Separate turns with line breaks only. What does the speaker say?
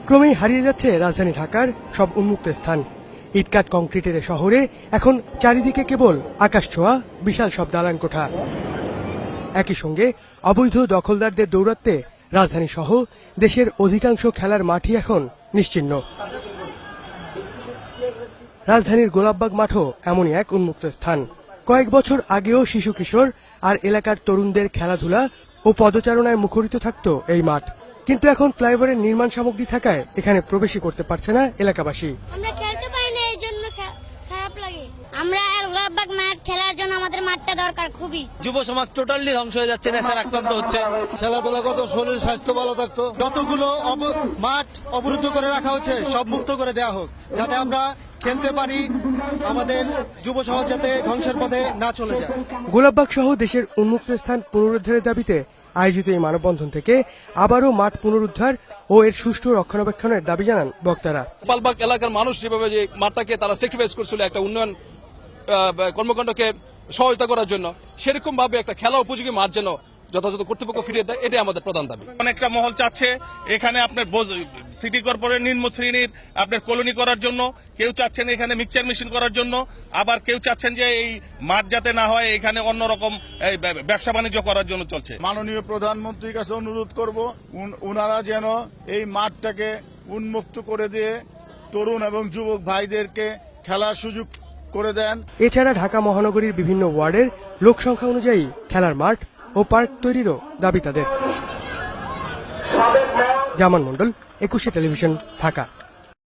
ক্রমেই হারিয়ে যাচ্ছে রাজধানী ঢাকার সব উন্মুক্ত স্থান। ইটকাট কংক্রিটের শহরে এখন চারিদিকে কেবল আকাশ ছোঁয়া বিশাল সব দালান কোঠা। একই সঙ্গে অবৈধ দখলদারদের দৌরাত্ম্যে রাজধানী সহ দেশের অধিকাংশ খেলার মাঠই এখন নিশ্চিহ্ন। রাজধানীর গোলাপবাগ মাঠও এমনই এক উন্মুক্ত স্থান। কয়েক বছর আগেও শিশু কিশোর আর এলাকার তরুণদের খেলাধুলা ও পদচারণায় মুখরিত থাকত এই মাঠ, কিন্তু এখন ফ্লাইওভারের নির্মাণ সামগ্রী থাকায় এখানে প্রবেশই করতে পারছে না এলাকাবাসী।
আমরা খেলতে পারি না, এই জন্য খারাপ লাগে। আমরা গোলাপবাগ মাঠ খেলার জন্য আমাদের মাঠটা দরকার খুবই।
যুব সমাজ টোটালি ধ্বংস হয়ে যাচ্ছে, নেশার আক্রান্ত হচ্ছে।
খেলাধুলা কত শরীর স্বাস্থ্য ভালো থাকতো। যতগুলো মাঠ অবরুদ্ধ করে রাখা হচ্ছে সব মুক্ত করে দেওয়া হোক, যাতে আমরা খেলতে পারি, আমাদের যুব সমাজ যাতে ধ্বংসের পথে না চলে যায়।
গোলাপবাগ সহ দেশের উন্মুক্ত স্থান পুনরুদ্ধারের দাবিতে আয়োজিত এই মানববন্ধন থেকে আবারও মাঠ পুনরুদ্ধার ও এর সুষ্ঠু রক্ষণাবেক্ষণের দাবি জানান বক্তারা।
গোপালবাগ এলাকার মানুষ যেভাবে যে মাঠটাকে তারা স্যাক্রিফাইস করছিল একটা উন্নয়ন কর্মকাণ্ডকে সহায়তা করার জন্য, সেরকম ভাবে একটা খেলা উপযোগী মাঠ যেন যথাযথ কর্তৃপক্ষ ফিরিয়ে দেয়, এটাই আমাদের প্রধান দাবি।
অনেকটা মহল চাচ্ছে এখানে আপনার সিটি কর্পোরেট নিম্ন শ্রেণীর আপনার কলোনি করার জন্য, কেউ চাচ্ছেন এখানে মিক্সচার মেশিন করার জন্য, আবার কেউ চাচ্ছেন যে এই মাঠ যাতে না হয় এখানে অন্যরকম ব্যবসা বাণিজ্য করার জন্য চলছে।
মাননীয় প্রধানমন্ত্রীর কাছে অনুরোধ করব, ওনারা যেন এই মাঠটাকে উন্মুক্ত করে দিয়ে তরুণ এবং যুবক ভাইদেরকে খেলার সুযোগ করে দেন।
এছাড়া ঢাকা মহানগরীর বিভিন্ন ওয়ার্ডের লোক সংখ্যা অনুযায়ী খেলার মাঠ ও পার্ক তৈরিরও দাবি তাদের। জামান মণ্ডল, 21 টেলিভিশন, ঢাকা।